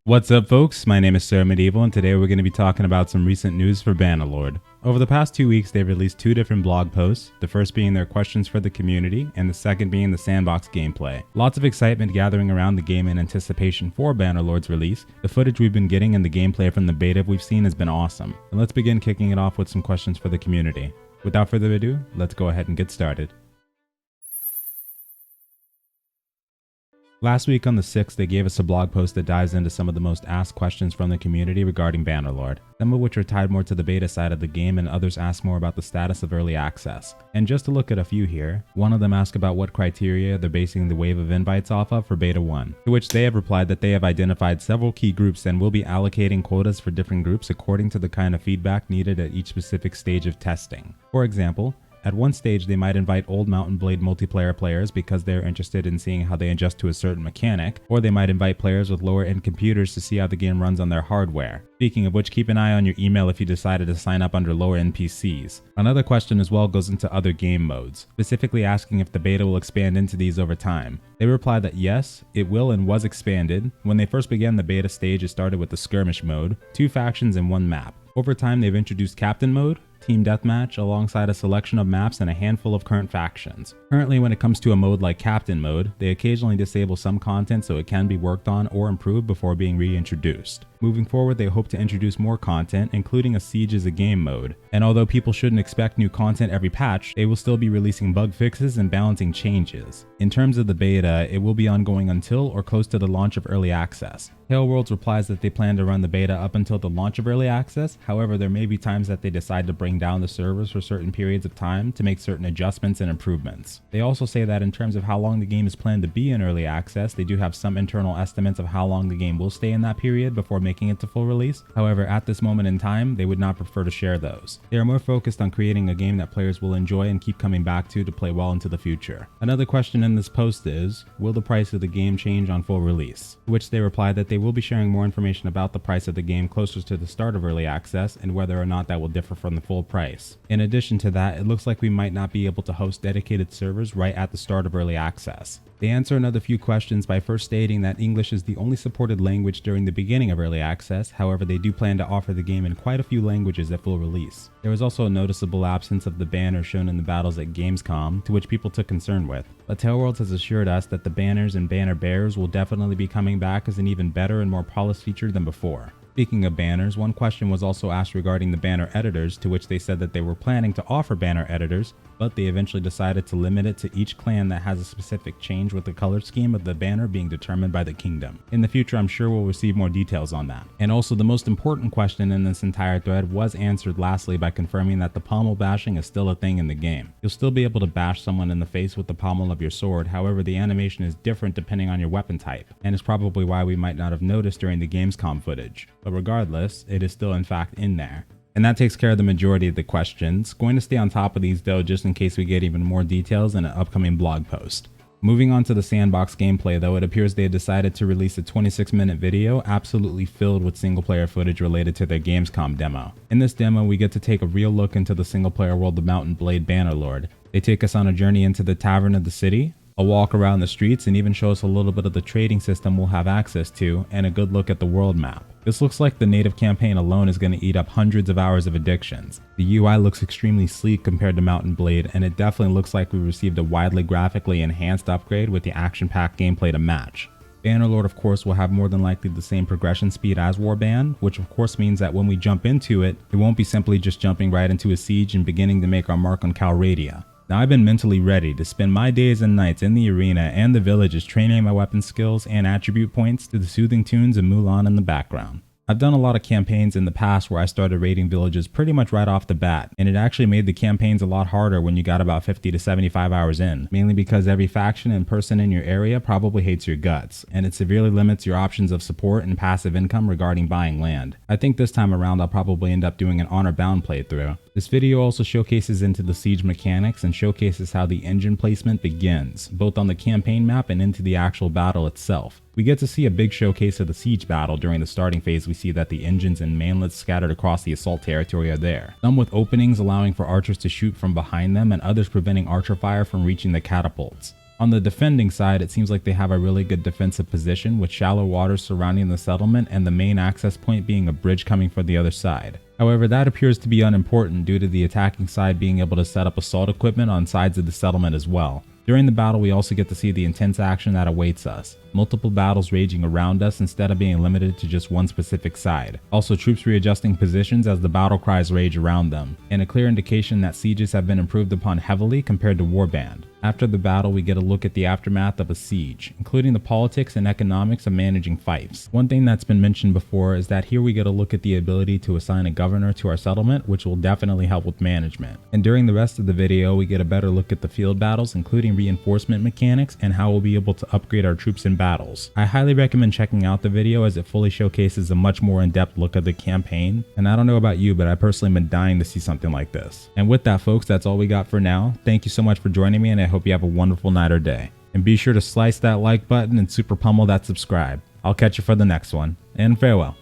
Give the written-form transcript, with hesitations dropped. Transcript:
What's up folks, my name is Sir Medieval and today we're going to be talking about some recent news for Bannerlord. Over the past 2 weeks they've released 2 different blog posts, the first being their questions for the community and the second being the Sandbox gameplay. Lots of excitement gathering around the game in anticipation for Bannerlord's release. The footage we've been getting and the gameplay from the beta we've seen has been awesome. And let's begin kicking it off with some questions for the community. Without further ado, let's go ahead and get started. Last week on the 6th, they gave us a blog post that dives into some of the most asked questions from the community regarding Bannerlord, some of which are tied more to the beta side of the game and others ask more about the status of early access. And just to look at a few here, one of them asked about what criteria they're basing the wave of invites off of for beta 1, to which they have replied that they have identified several key groups and will be allocating quotas for different groups according to the kind of feedback needed at each specific stage of testing. For example, at one stage, they might invite old Mountain Blade multiplayer players because they're interested in seeing how they adjust to a certain mechanic, or they might invite players with lower end computers to see how the game runs on their hardware. Speaking of which, keep an eye on your email if you decided to sign up under lower end PCs. Another question as well goes into other game modes, specifically asking if the beta will expand into these over time. They replied that yes, it will and was expanded. When they first began the beta stage, it started with the Skirmish mode, 2 factions and 1 map. Over time, they've introduced Captain mode, Team Deathmatch, alongside a selection of maps and a handful of current factions. Currently, when it comes to a mode like Captain mode, they occasionally disable some content so it can be worked on or improved before being reintroduced. Moving forward, they hope to introduce more content, including a Siege as a game mode. And although people shouldn't expect new content every patch, they will still be releasing bug fixes and balancing changes. In terms of the beta, it will be ongoing until or close to the launch of early access. TaleWorlds replies that they plan to run the beta up until the launch of early access. However, there may be times that they decide to bring down the servers for certain periods of time to make certain adjustments and improvements. They also say that in terms of how long the game is planned to be in early access, they do have some internal estimates of how long the game will stay in that period before making it to full release. However, at this moment in time, they would not prefer to share those. They are more focused on creating a game that players will enjoy and keep coming back to play well into the future. Another question in this post is, will the price of the game change on full release? To which they replied that they will be sharing more information about the price of the game closer to the start of early access and whether or not that will differ from the full price. In addition to that, it looks like we might not be able to host dedicated servers right at the start of early access. They answer another few questions by first stating that English is the only supported language during the beginning of early access. However, they do plan to offer the game in quite a few languages at full release. There was also a noticeable absence of the banners shown in the battles at Gamescom, to which people took concern with. But TaleWorlds has assured us that the banners and banner bearers will definitely be coming back as an even better and more polished feature than before. Speaking of banners, one question was also asked regarding the banner editors, to which they said that they were planning to offer banner editors, but they eventually decided to limit it to each clan that has a specific change, with the color scheme of the banner being determined by the kingdom. In the future, I'm sure we'll receive more details on that. And also, the most important question in this entire thread was answered lastly by confirming that the pommel bashing is still a thing in the game. You'll still be able to bash someone in the face with the pommel of your sword, however the animation is different depending on your weapon type, and is probably why we might not have noticed during the Gamescom footage. But regardless, it is still in fact in there. And that takes care of the majority of the questions. Going to stay on top of these though, just in case we get even more details in an upcoming blog post. Moving on to the Sandbox gameplay though, it appears they had decided to release a 26-minute video absolutely filled with single-player footage related to their Gamescom demo. In this demo, we get to take a real look into the single-player world of Mountain Blade Bannerlord. They take us on a journey into the tavern of the city, a walk around the streets, and even show us a little bit of the trading system we'll have access to, and a good look at the world map. This looks like the native campaign alone is going to eat up hundreds of hours of addictions. The UI looks extremely sleek compared to Mountain Blade, and it definitely looks like we received a widely graphically enhanced upgrade with the action-packed gameplay to match. Bannerlord of course will have more than likely the same progression speed as Warband, which of course means that when we jump into it, it won't be simply just jumping right into a siege and beginning to make our mark on Calradia. Now I've been mentally ready to spend my days and nights in the arena and the villages training my weapon skills and attribute points to the soothing tunes of Mulan in the background. I've done a lot of campaigns in the past where I started raiding villages pretty much right off the bat, and it actually made the campaigns a lot harder when you got about 50 to 75 hours in, mainly because every faction and person in your area probably hates your guts, and it severely limits your options of support and passive income regarding buying land. I think this time around I'll probably end up doing an honor bound playthrough. This video also showcases into the siege mechanics and showcases how the engine placement begins, both on the campaign map and into the actual battle itself. We get to see a big showcase of the siege battle. During the starting phase, we see that the engines and manlets scattered across the assault territory are there, some with openings allowing for archers to shoot from behind them and others preventing archer fire from reaching the catapults. On the defending side, it seems like they have a really good defensive position with shallow waters surrounding the settlement and the main access point being a bridge coming from the other side. However, that appears to be unimportant due to the attacking side being able to set up assault equipment on sides of the settlement as well. During the battle, we also get to see the intense action that awaits us, multiple battles raging around us instead of being limited to just one specific side. Also, troops readjusting positions as the battle cries rage around them, and a clear indication that sieges have been improved upon heavily compared to Warband. After the battle, we get a look at the aftermath of a siege, including the politics and economics of managing fiefs. One thing that's been mentioned before is that here we get a look at the ability to assign a governor to our settlement, which will definitely help with management. And during the rest of the video, we get a better look at the field battles, including reinforcement mechanics and how we'll be able to upgrade our troops in battles. I highly recommend checking out the video as it fully showcases a much more in-depth look at the campaign, and I don't know about you, but I personally been dying to see something like this. And with that, folks, that's all we got for now. Thank you so much for joining me, and I hope you have a wonderful night or day. And be sure to slice that like button and super pummel that subscribe. I'll catch you for the next one, and farewell.